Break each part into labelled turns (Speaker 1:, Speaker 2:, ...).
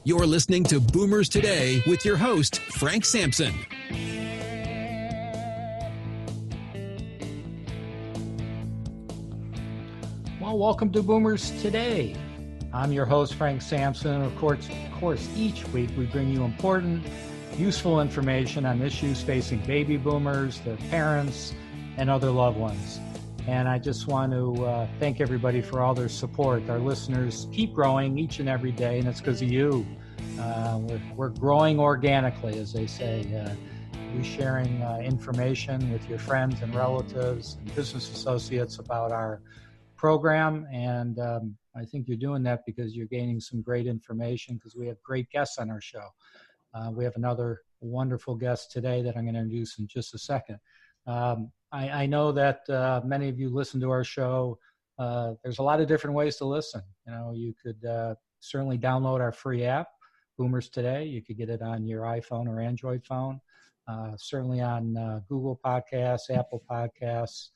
Speaker 1: You're listening to Boomers Today with your host, Frank Sampson.
Speaker 2: Well, welcome to Boomers Today. I'm your host, Frank Sampson. Of course, each week we bring you important, useful information on issues facing baby boomers, their parents, and other loved ones. And I just want to thank everybody for all their support. Our listeners keep growing each and every day, and it's because of you. We're growing organically, as they say. You sharing information with your friends and relatives and business associates about our program, and I think you're doing that because you're gaining some great information because we have great guests on our show. We have another wonderful guest today that I'm going to introduce in just a second. I know that many of you listen to our show. There's a lot of different ways to listen. You know, you could certainly download our free app, Boomers Today. You could get it on your iPhone or Android phone, certainly on Google Podcasts, Apple Podcasts,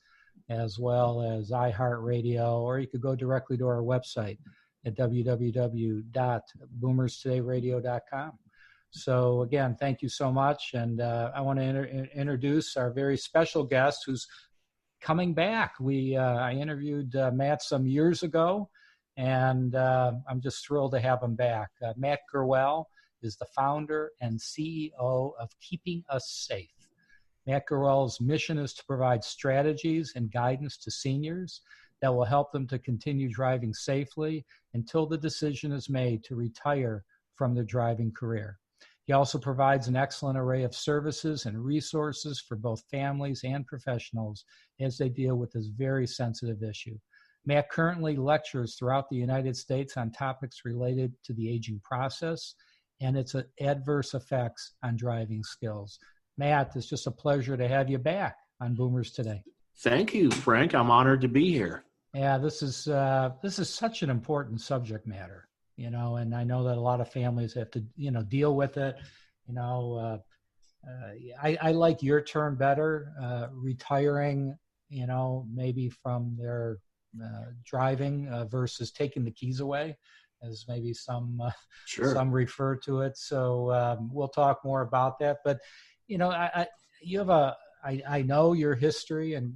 Speaker 2: as well as iHeartRadio, or you could go directly to our website at www.boomerstodayradio.com. So again, thank you so much. And I want to introduce our very special guest who's coming back. I interviewed Matt some years ago, and I'm just thrilled to have him back. Matt Gurwell is the founder and CEO of Keeping Us Safe. Matt Gurwell's mission is to provide strategies and guidance to seniors that will help them to continue driving safely until the decision is made to retire from their driving career. He also provides an excellent array of services and resources for both families and professionals as they deal with this very sensitive issue. Matt currently lectures throughout the United States on topics related to the aging process and its adverse effects on driving skills. Matt, it's just a pleasure to have you back on Boomers Today.
Speaker 3: Thank you, Frank. I'm honored to be here.
Speaker 2: Yeah, this is such an important subject matter, you know, and I know that a lot of families have to, you know, deal with it. You know, I like your term better, retiring, you know, maybe from their driving versus taking the keys away, as maybe some refer to it. So we'll talk more about that. But you know, I know your history, and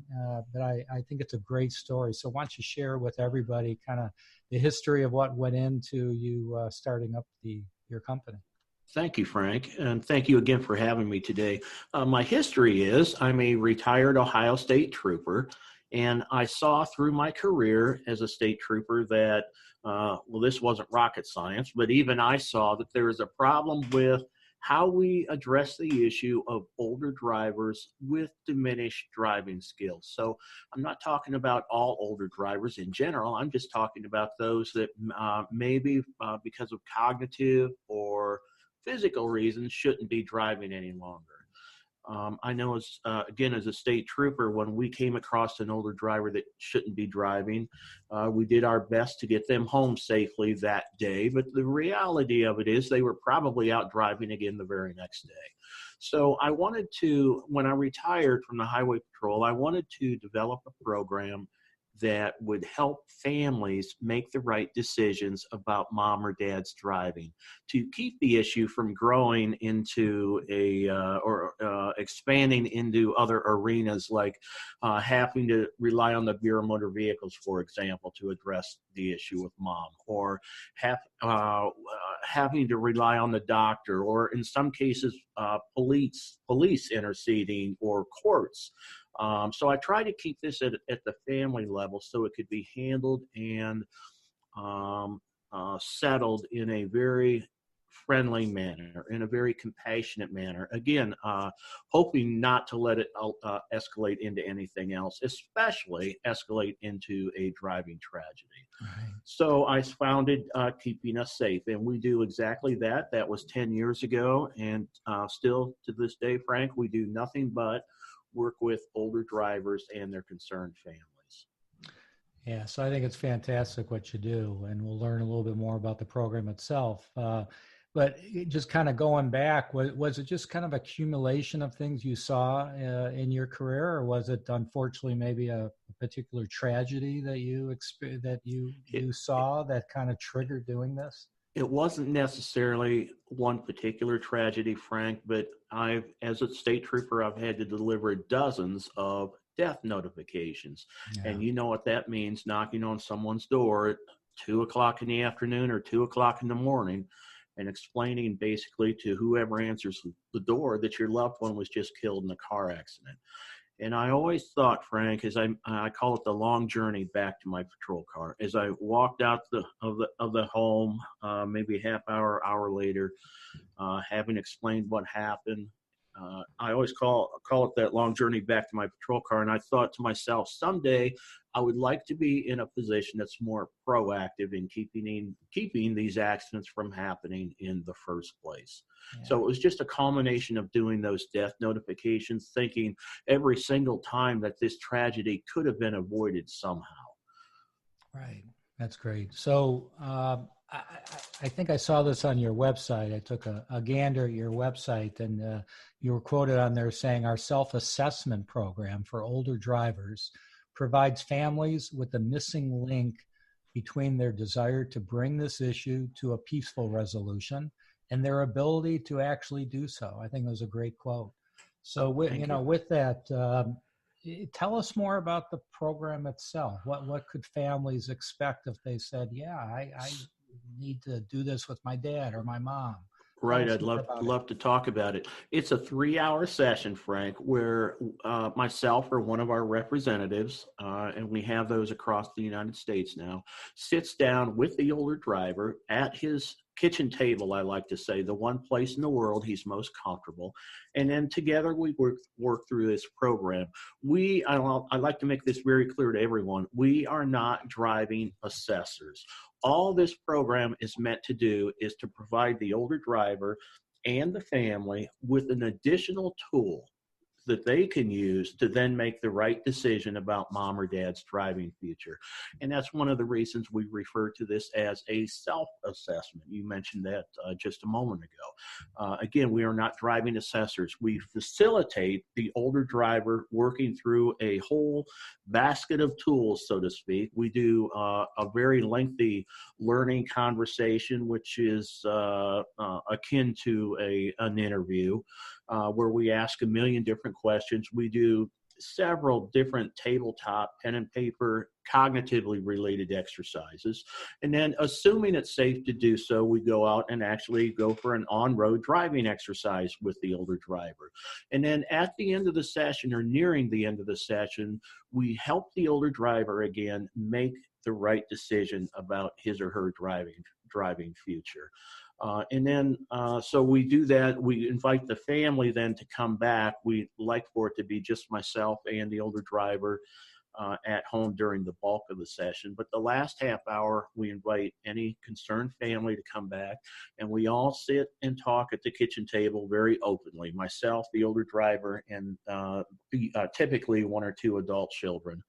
Speaker 2: but I think it's a great story. So why don't you share with everybody kind of the history of what went into you starting up your company?
Speaker 3: Thank you, Frank, and thank you again for having me today. My history is I'm a retired Ohio State Trooper, and I saw through my career as a state trooper that, this wasn't rocket science, but even I saw that there is a problem with how we address the issue of older drivers with diminished driving skills. So I'm not talking about all older drivers in general. I'm just talking about those that maybe because of cognitive or physical reasons shouldn't be driving any longer. I know as a state trooper, when we came across an older driver that shouldn't be driving, we did our best to get them home safely that day. But the reality of it is they were probably out driving again the very next day. So I wanted to, when I retired from the Highway Patrol, I wanted to develop a program that would help families make the right decisions about mom or dad's driving, to keep the issue from growing into expanding into other arenas, like having to rely on the Bureau of Motor Vehicles, for example, to address the issue with mom, or having to rely on the doctor, or in some cases, police interceding, or courts. So I try to keep this at the family level so it could be handled and settled in a very friendly manner, in a very compassionate manner. Again, hoping not to let it escalate into anything else, especially escalate into a driving tragedy. Right. So I founded Keeping Us Safe, and we do exactly that. That was 10 years ago, and still to this day, Frank, we do nothing but work with older drivers and their concerned families.
Speaker 2: Yeah, so I think it's fantastic what you do, and we'll learn a little bit more about the program itself. But just kind of going back, was it just kind of accumulation of things you saw in your career, or was it unfortunately maybe a particular tragedy that you saw that kind of triggered doing this?
Speaker 3: It wasn't necessarily one particular tragedy, Frank, but as a state trooper, I've had to deliver dozens of death notifications.
Speaker 2: Yeah.
Speaker 3: And you know what that means, knocking on someone's door at 2 o'clock in the afternoon or 2 o'clock in the morning and explaining basically to whoever answers the door that your loved one was just killed in a car accident. And I always thought, Frank, as I call it the long journey back to my patrol car, as I walked out of the home, maybe hour later, having explained what happened, I always call it that long journey back to my patrol car. And I thought to myself, someday I would like to be in a position that's more proactive in keeping these accidents from happening in the first place. Yeah. So it was just a culmination of doing those death notifications, thinking every single time that this tragedy could have been avoided somehow.
Speaker 2: Right. That's great. So I think I saw this on your website. I took a gander at your website, and you were quoted on there saying our self-assessment program for older drivers provides families with the missing link between their desire to bring this issue to a peaceful resolution and their ability to actually do so. I think it was a great quote. So with that, tell us more about the program itself. What could families expect if they said, yeah, I need to do this with my dad or my mom?
Speaker 3: Right, I'd love to talk about it. It's a 3-hour session, Frank, where myself or one of our representatives, and we have those across the United States now, sits down with the older driver at his kitchen table, I like to say, the one place in the world he's most comfortable. And then together we work through this program. I like to make this very clear to everyone. We are not driving assessors. All this program is meant to do is to provide the older driver and the family with an additional tool that they can use to then make the right decision about mom or dad's driving future. And that's one of the reasons we refer to this as a self-assessment. You mentioned that just a moment ago. Again, we are not driving assessors. We facilitate the older driver working through a whole basket of tools, so to speak. We do a very lengthy learning conversation, which is akin to an interview. Where we ask a million different questions. We do several different tabletop, pen and paper, cognitively related exercises. And then, assuming it's safe to do so, we go out and actually go for an on-road driving exercise with the older driver. And then at the end of the session, or nearing the end of the session, we help the older driver again make the right decision about his or her driving future. So we do that. We invite the family then to come back. We like for it to be just myself and the older driver at home during the bulk of the session. But the last half hour, we invite any concerned family to come back, and we all sit and talk at the kitchen table very openly. Myself, the older driver, and typically one or two adult children.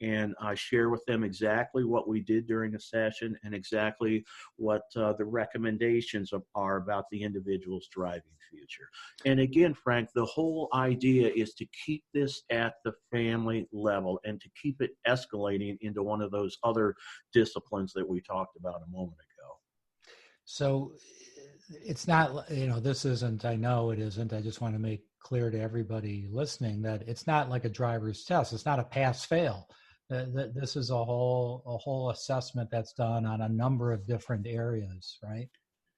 Speaker 3: And I share with them exactly what we did during the session and exactly what the recommendations are about the individual's driving future. And again, Frank, the whole idea is to keep this at the family level and to keep it escalating into one of those other disciplines that we talked about a moment ago.
Speaker 2: So it's not, this isn't, I know it isn't, I just want to make clear to everybody listening that it's not like a driver's test. It's not a pass-fail. This is a whole assessment that's done on a number of different areas, right?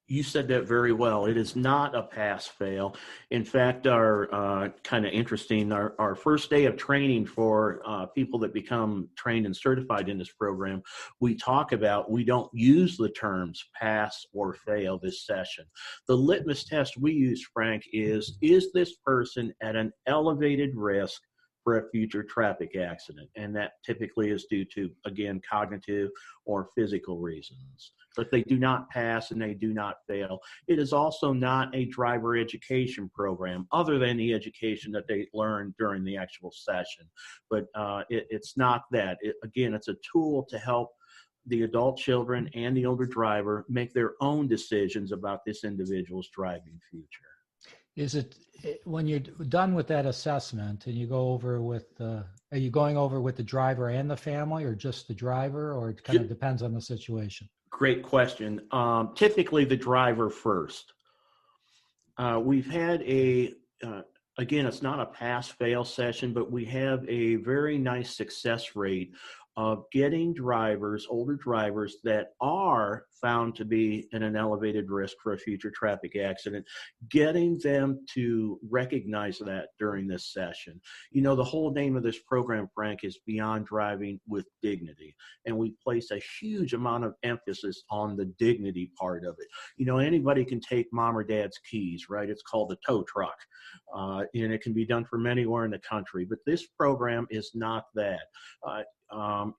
Speaker 3: You said that very well. It is not a pass-fail. In fact, our kind of interesting, our first day of training for people that become trained and certified in this program, we don't use the terms pass or fail this session. The litmus test we use, Frank, is this person at an elevated risk for a future traffic accident? And that typically is due to, again, cognitive or physical reasons. But they do not pass and they do not fail. It is also not a driver education program other than the education that they learn during the actual session. But it's not that. It's a tool to help the adult children and the older driver make their own decisions about this individual's driving future.
Speaker 2: Is it, when you're done with that assessment and you go over with are you going over with the driver and the family, or just the driver, or it kind of depends on the situation?
Speaker 3: Great question. Typically the driver first. We've had again, it's not a pass-fail session, but we have a very nice success rate of getting older drivers that are found to be in an elevated risk for a future traffic accident, getting them to recognize that during this session. You know, the whole name of this program, Frank, is Beyond Driving with Dignity. And we place a huge amount of emphasis on the dignity part of it. You know, anybody can take mom or dad's keys, right? It's called a tow truck. And it can be done from anywhere in the country. But this program is not that.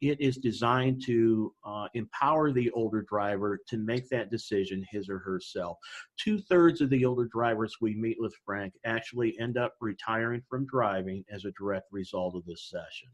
Speaker 3: It is designed to empower the older driver to make that decision his or herself. 2/3 of the older drivers we meet with, Frank, actually end up retiring from driving as a direct result of this session.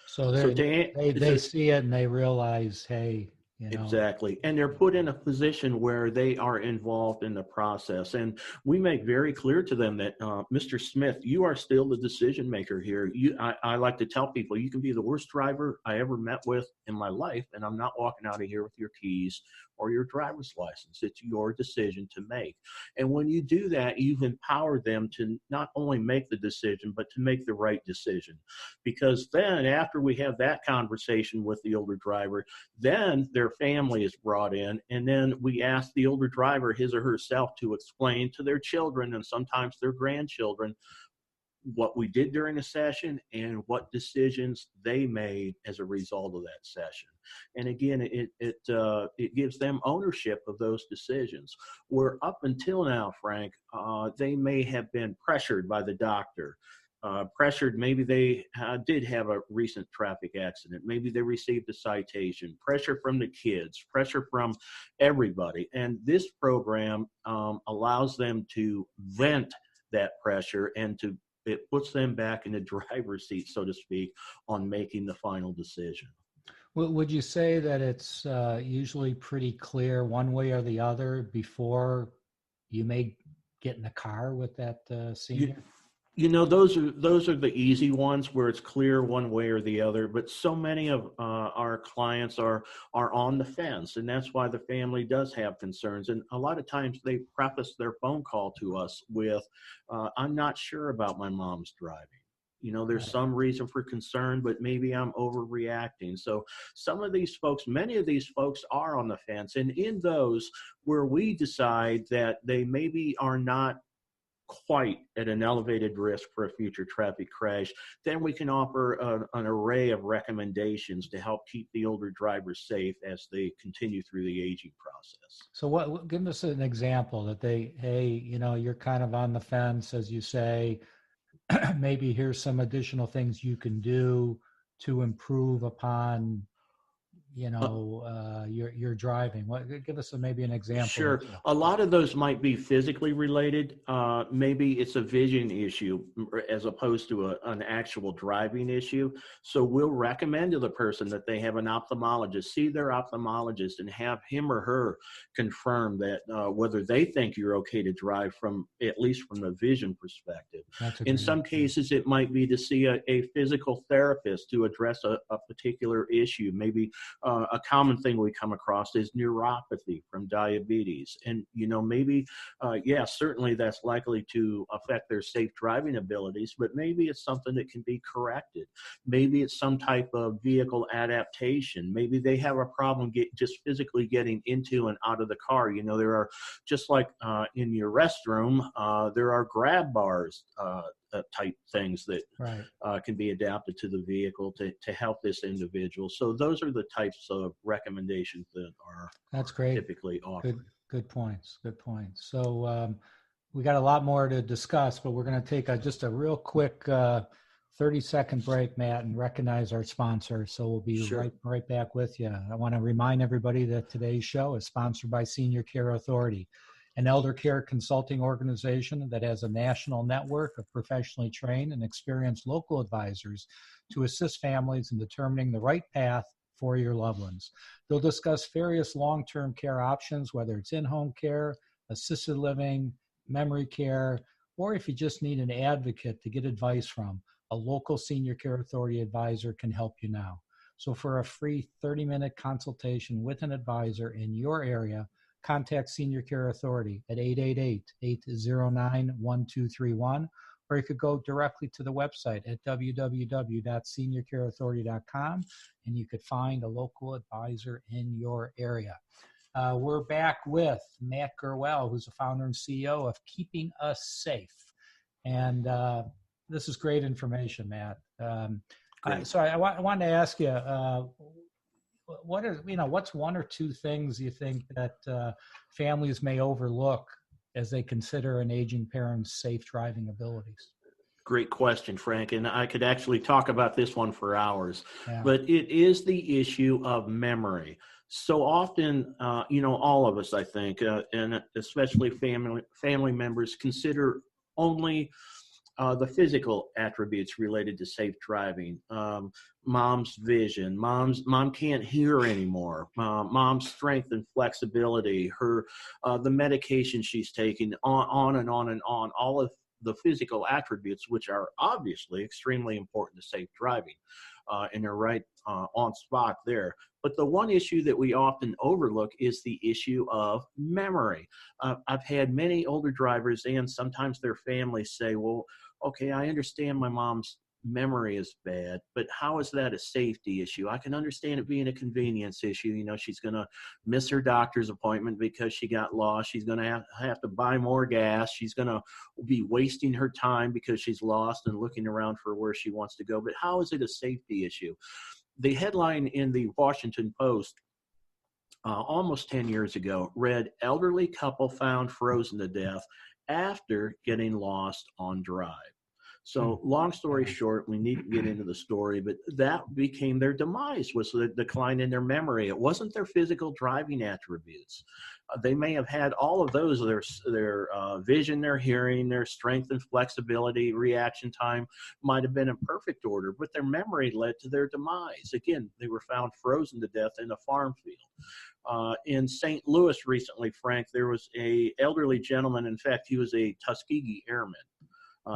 Speaker 2: So they see it and they realize, hey, you know.
Speaker 3: Exactly. And they're put in a position where they are involved in the process. And we make very clear to them that, Mr. Smith, you are still the decision maker here. I like to tell people, you can be the worst driver I ever met with in my life, and I'm not walking out of here with your keys or your driver's license. It's your decision to make. And when you do that, you've empowered them to not only make the decision, but to make the right decision. Because then after we have that conversation with the older driver, then their family is brought in, and then we ask the older driver, his or herself, to explain to their children and sometimes their grandchildren what we did during the session and what decisions they made as a result of that session. And again, it gives them ownership of those decisions. Where up until now, Frank, they may have been pressured by the doctor. Pressured, maybe they did have a recent traffic accident. Maybe they received a citation. Pressure from the kids, pressure from everybody. And this program allows them to vent that pressure, and it puts them back in the driver's seat, so to speak, on making the final decision.
Speaker 2: Would you say that it's usually pretty clear one way or the other before you may get in the car with that senior?
Speaker 3: You know, those are the easy ones where it's clear one way or the other, but so many of our clients are on the fence, and that's why the family does have concerns. And a lot of times they preface their phone call to us with, I'm not sure about my mom's driving. You know, there's some reason for concern, but maybe I'm overreacting. So many of these folks are on the fence. And in those where we decide that they maybe are not quite at an elevated risk for a future traffic crash, then we can offer an array of recommendations to help keep the older drivers safe as they continue through the aging process.
Speaker 2: So give us an example that hey, you know, you're kind of on the fence, as you say, maybe here's some additional things you can do to improve upon, you know, your driving. Give us maybe an example.
Speaker 3: Sure. A lot of those might be physically related. Maybe it's a vision issue as opposed to an actual driving issue. So we'll recommend to the person that they have an ophthalmologist, see their ophthalmologist, and have him or her confirm that whether they think you're okay to drive at least from the vision perspective. In some cases, it might be to see a physical therapist to address a particular issue. Maybe a common thing we come across is neuropathy from diabetes. And, you know, maybe, certainly that's likely to affect their safe driving abilities, but maybe it's something that can be corrected. Maybe it's some type of vehicle adaptation. Maybe they have a problem just physically getting into and out of the car. You know, there are, just like in your restroom, there are grab bars type things that can be adapted to the vehicle to help this individual. So those are the types of recommendations that are typically offered.
Speaker 2: Good points. So we got a lot more to discuss, but we're going to take just a real quick 30-second break, Matt, and recognize our sponsor. So we'll be right back with you. I want to remind everybody that today's show is sponsored by Senior Care Authority, an elder care consulting organization that has a national network of professionally trained and experienced local advisors to assist families in determining the right path for your loved ones. They'll discuss various long-term care options, whether it's in-home care, assisted living, memory care, or if you just need an advocate to get advice from, a local Senior Care Authority advisor can help you now. So for a free 30-minute consultation with an advisor in your area, contact Senior Care Authority at 888-809-1231, or you could go directly to the website at www.seniorcareauthority.com, and you could find a local advisor in your area. We're back with Matt Gurwell, who's the founder and CEO of Keeping Us Safe. And this is great information, Matt. So I wanted to ask you, what's one or two things you think that families may overlook as they consider an aging parent's safe driving abilities?
Speaker 3: Great question, Frank. And I could actually talk about this one for hours,
Speaker 2: Yeah.
Speaker 3: but it is the issue of memory. So often, all of us, I think, and especially family members, consider only the physical attributes related to safe driving. Mom's vision, mom can't hear anymore. Mom's strength and flexibility, her the medication she's taking, on and on and on. All of the physical attributes, which are obviously extremely important to safe driving, and they're right on spot there. But the one issue that we often overlook is the issue of memory. I've had many older drivers and sometimes their families say, well, okay, I understand my mom's memory is bad, but how is that a safety issue? I can understand it being a convenience issue. You know, she's going to miss her doctor's appointment because she got lost. She's going to have to buy more gas. She's going to be wasting her time because she's lost and looking around for where she wants to go. But how is it a safety issue? The headline in the Washington Post almost 10 years ago read, elderly couple found frozen to death after getting lost on drive. So long story short, we need to get into the story, but that became their demise, was the decline in their memory. It wasn't their physical driving attributes. They may have had all of those, their vision, their hearing, their strength and flexibility, reaction time might have been in perfect order, but their memory led to their demise. Again, they were found frozen to death in a farm field. In St. Louis recently, Frank, there was a elderly gentleman. In fact, he was a Tuskegee Airman.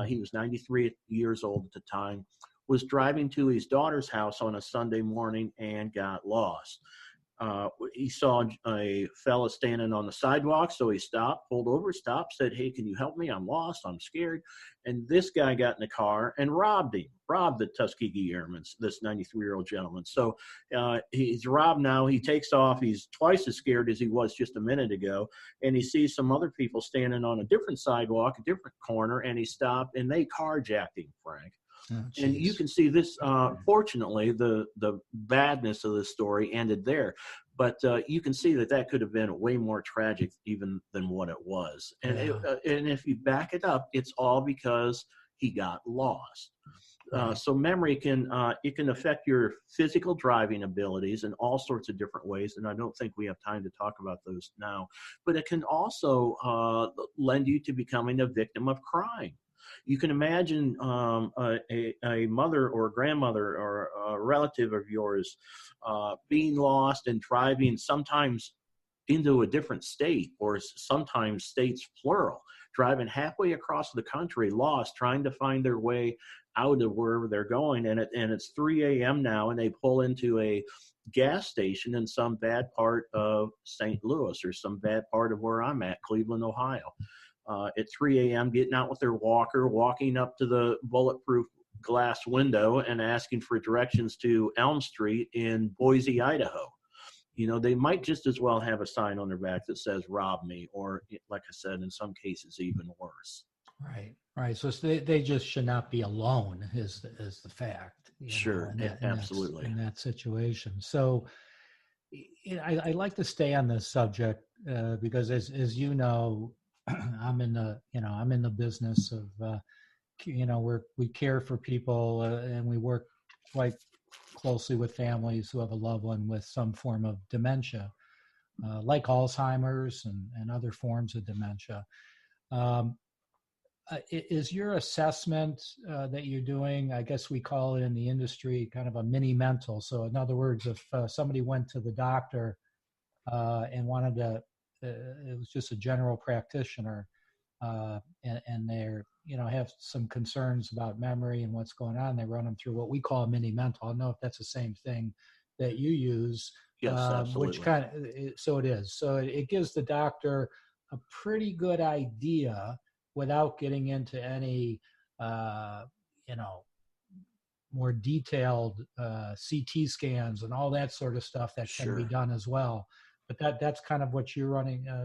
Speaker 3: He was 93 years old at the time, was driving to his daughter's house on a Sunday morning and got lost. He saw a fella standing on the sidewalk, so he stopped, pulled over, said, hey, can you help me? I'm lost, I'm scared. And this guy got in the car and robbed the Tuskegee Airman, this 93-year-old gentleman. So he's robbed now. He takes off. He's twice as scared as he was just a minute ago. And he sees some other people standing on a different sidewalk, a different corner, and he stopped, and they carjacked him, Frank.
Speaker 2: Oh,
Speaker 3: and you can see this, fortunately, the badness of the story ended there. But you can see that could have been way more tragic even than what it was. And, and if you back it up, it's all because he got lost. So memory can affect your physical driving abilities in all sorts of different ways, and I don't think we have time to talk about those now. But it can also lend you to becoming a victim of crime. You can imagine a mother or a grandmother or a relative of yours being lost and driving sometimes into a different state, or sometimes states plural, driving halfway across the country, lost, trying to find their way out of wherever they're going. And it's 3 a.m. now, and they pull into a gas station in some bad part of St. Louis or some bad part of where I'm at, Cleveland, Ohio. At 3 a.m., getting out with their walker, walking up to the bulletproof glass window and asking for directions to Elm Street in Boise, Idaho. You know, they might just as well have a sign on their back that says "rob me," or, like I said, in some cases, even worse.
Speaker 2: Right. So they just should not be alone, is the fact.
Speaker 3: Sure, absolutely.
Speaker 2: In that situation. So I like to stay on this subject because, as you know, I'm in the business of we care for people and we work quite closely with families who have a loved one with some form of dementia, like Alzheimer's and other forms of dementia. Is your assessment that you're doing, I guess we call it in the industry, kind of a mini mental? So in other words, if somebody went to the doctor and wanted to, it was just a general practitioner, and they're, have some concerns about memory and what's going on, they run them through what we call a mini mental. I don't know if that's the same thing that you use,
Speaker 3: Yes,
Speaker 2: which
Speaker 3: absolutely.
Speaker 2: kind of, so it is. So it gives the doctor a pretty good idea without getting into any, you know, more detailed CT scans and all that sort of stuff that can be
Speaker 3: Sure.
Speaker 2: done as well. But that's kind of what you're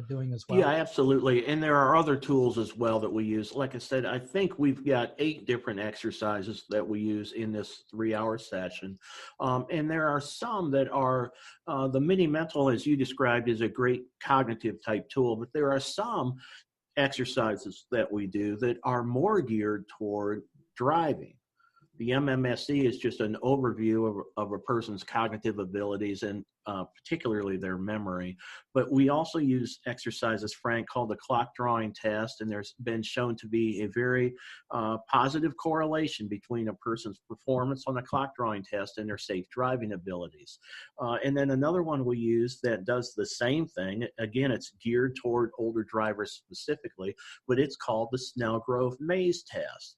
Speaker 2: doing as
Speaker 3: Yeah,
Speaker 2: well.
Speaker 3: absolutely. And there are other tools as well that we use. Like I said, I think we've got 8 different exercises that we use in this 3-hour session. And there are some that are the mini mental, as you described, is a great cognitive type tool, but there are some exercises that we do that are more geared toward driving. The MMSE is just an overview of a person's cognitive abilities and particularly their memory. But we also use exercises, Frank, called the clock drawing test, and there's been shown to be a very positive correlation between a person's performance on the clock drawing test and their safe driving abilities. And then another one we use that does the same thing. Again, it's geared toward older drivers specifically, but it's called the Snellgrove Maze Test.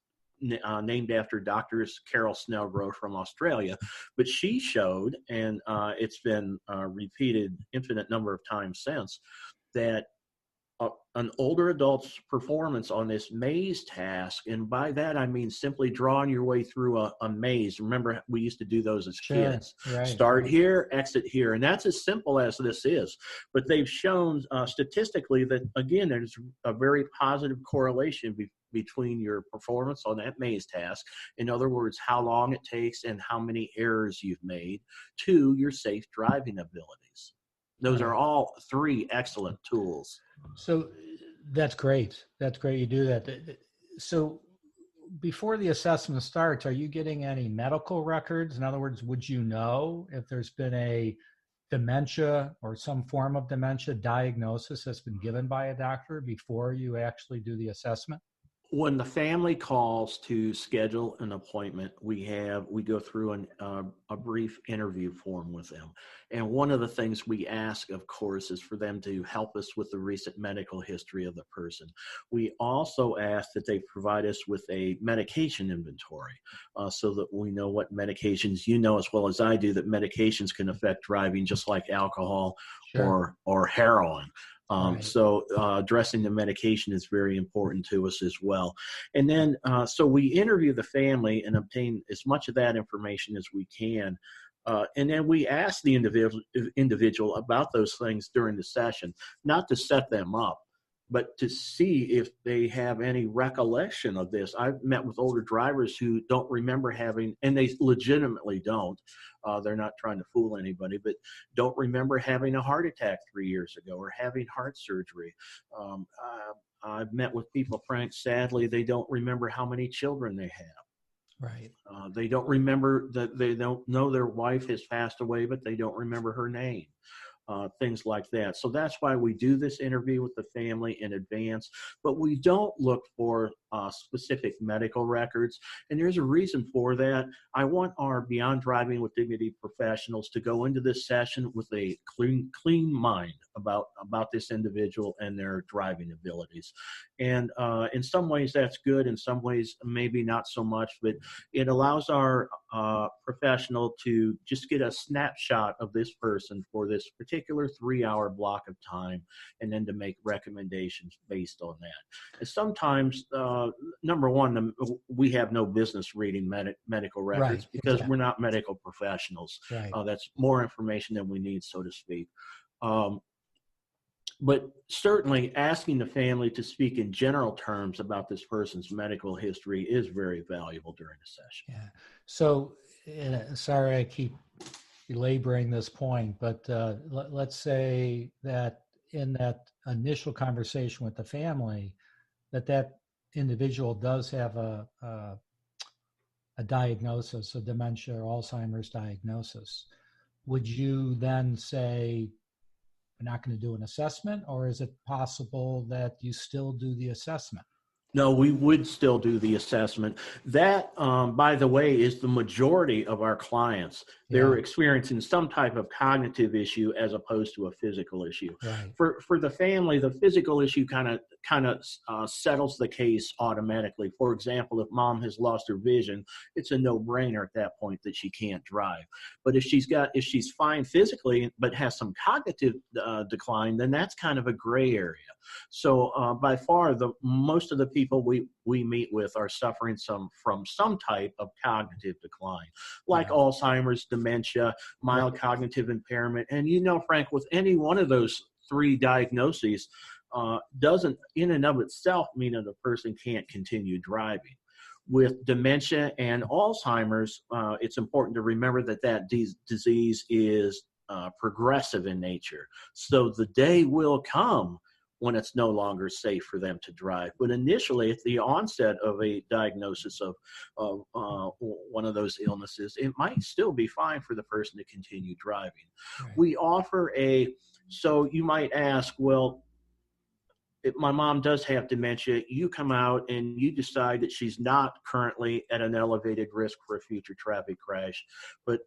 Speaker 3: Named after Dr. Carol Snellgrove from Australia. But she showed, and it's been repeated infinite number of times since, that an older adult's performance on this maze task, and by that I mean simply drawing your way through a maze. Remember, we used to do those as
Speaker 2: Sure.
Speaker 3: kids.
Speaker 2: Right.
Speaker 3: Start here, exit here, and that's as simple as this is. But they've shown statistically that, again, there's a very positive correlation between your performance on that maze task, in other words, how long it takes and how many errors you've made, to your safe driving abilities. Those are
Speaker 2: Right.
Speaker 3: all 3 excellent tools.
Speaker 2: So that's great. That's great. You do that. So before the assessment starts, are you getting any medical records? In other words, would you know if there's been a dementia or some form of dementia diagnosis that's been given by a doctor before you actually do the assessment?
Speaker 3: When the family calls to schedule an appointment, we go through a brief interview form with them. And one of the things we ask, of course, is for them to help us with the recent medical history of the person. We also ask that they provide us with a medication inventory so that we know what medications, you know as well as I do, that medications can affect driving just like alcohol
Speaker 2: Sure.
Speaker 3: or heroin.
Speaker 2: Right.
Speaker 3: So addressing the medication is very important to us as well. And then, so we interview the family and obtain as much of that information as we can. And then we ask the individual about those things during the session, not to set them up, but to see if they have any recollection of this. I've met with older drivers who don't remember having, and they legitimately don't, they're not trying to fool anybody, but don't remember having a heart attack 3 years ago or having heart surgery. I've met with people, Frank, sadly, they don't remember how many children they have.
Speaker 2: Right.
Speaker 3: They don't remember that, they don't know their wife has passed away, but they don't remember her name. Things like that. So that's why we do this interview with the family in advance, but we don't look for specific medical records. And there's a reason for that. I want our Beyond Driving with Dignity professionals to go into this session with a clean mind about this individual and their driving abilities. And in some ways that's good. In some ways, maybe not so much, but it allows our professional to just get a snapshot of this person for this particular 3-hour block of time, and then to make recommendations based on that. And sometimes, number one, we have no business reading medical records,
Speaker 2: Right.
Speaker 3: because
Speaker 2: Exactly.
Speaker 3: we're not medical professionals.
Speaker 2: Right.
Speaker 3: That's more information than we need, so to speak. But certainly asking the family to speak in general terms about this person's medical history is very valuable during a session.
Speaker 2: Yeah. So, sorry, I keep belaboring this point, but let's say that in that initial conversation with the family, that individual does have a diagnosis, a dementia or Alzheimer's diagnosis. Would you then say, we're not going to do an assessment, or is it possible that you still do the assessment?
Speaker 3: No, we would still do the assessment. That, by the way, is the majority of our clients. They're experiencing some type of cognitive issue as opposed to a physical issue.
Speaker 2: Right.
Speaker 3: For the family, the physical issue kind of settles the case automatically. For example, if mom has lost her vision, it's a no-brainer at that point that she can't drive. But if she's fine physically but has some cognitive decline, then that's kind of a gray area. So by far, most of the people we meet with are suffering from some type of cognitive decline, like Alzheimer's, dementia, mild cognitive impairment. And Frank, with any one of those three diagnoses, doesn't in and of itself mean that a person can't continue driving. With dementia and Alzheimer's, it's important to remember that disease is progressive in nature. So the day will come when it's no longer safe for them to drive. But initially, at the onset of a diagnosis of one of those illnesses, it might still be fine for the person to continue driving. Right. We offer so you might ask, well, if my mom does have dementia, you come out and you decide that she's not currently at an elevated risk for a future traffic crash, but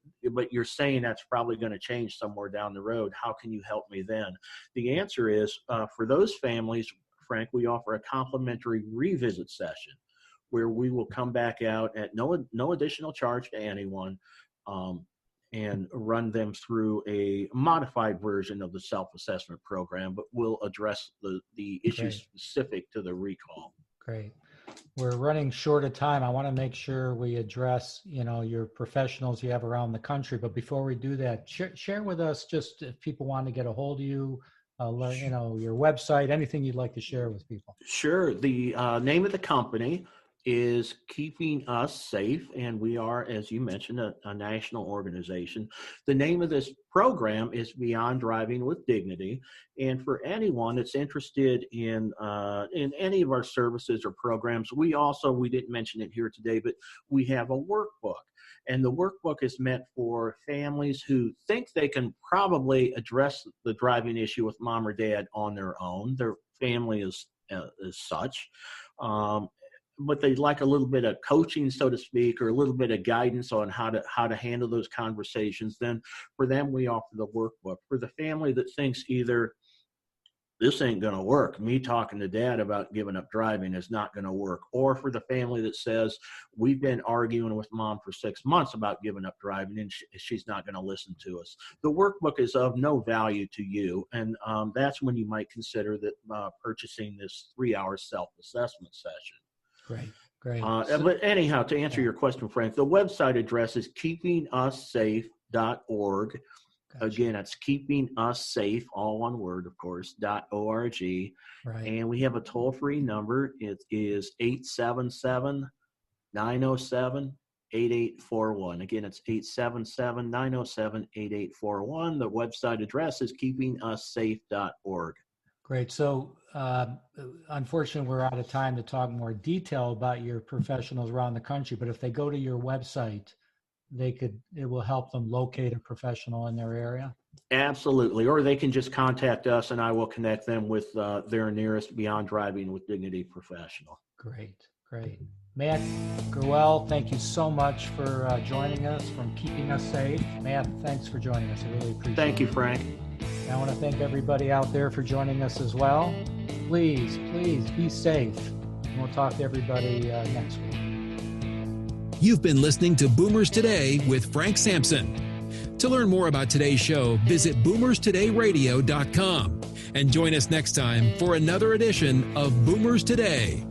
Speaker 3: you're saying that's probably going to change somewhere down the road. How can you help me then? The answer is, for those families, Frank, we offer a complimentary revisit session where we will come back out at no additional charge to anyone, and run them through a modified version of the self-assessment program, but we'll address the issues specific to the recall.
Speaker 2: Great. We're running short of time. I want to make sure we address, your professionals you have around the country. But before we do that, share with us, just if people want to get a hold of you, your website, anything you'd like to share with people.
Speaker 3: Sure. The name of the company is Keeping Us Safe, and we are, as you mentioned, a national organization. The name of this program is Beyond Driving with Dignity, and for anyone that's interested in any of our services or programs, we didn't mention it here today, but we have a workbook. And the workbook is meant for families who think they can probably address the driving issue with mom or dad on their own. Their family is such. But they'd like a little bit of coaching, so to speak, or a little bit of guidance on how to handle those conversations. Then for them, we offer the workbook. For the family that thinks either this ain't going to work, me talking to dad about giving up driving is not going to work, or for the family that says we've been arguing with mom for 6 months about giving up driving and she's not going to listen to us. The workbook is of no value to you, and that's when you might consider that purchasing this 3-hour self-assessment session.
Speaker 2: Great.
Speaker 3: But anyhow, to answer your question, Frank, the website address is keepingussafe.org. Gotcha. Again, it's keepingussafe, all one word, of course, .org.
Speaker 2: Right.
Speaker 3: And we have a toll-free number. It is 877-907-8841. Again, it's 877-907-8841. The website address is keepingussafe.org.
Speaker 2: Great. So, unfortunately, we're out of time to talk more detail about your professionals around the country. But if they go to your website, it will help them locate a professional in their area.
Speaker 3: Absolutely. Or they can just contact us, and I will connect them with their nearest Beyond Driving with Dignity professional.
Speaker 2: Great. Matt Gurwell, thank you so much for joining us from Keeping Us Safe. Matt, thanks for joining us. I really appreciate it.
Speaker 3: Thank you, Frank.
Speaker 2: I want to thank everybody out there for joining us as well. Please be safe. And we'll talk to everybody next week.
Speaker 1: You've been listening to Boomers Today with Frank Sampson. To learn more about today's show, visit boomerstodayradio.com and join us next time for another edition of Boomers Today.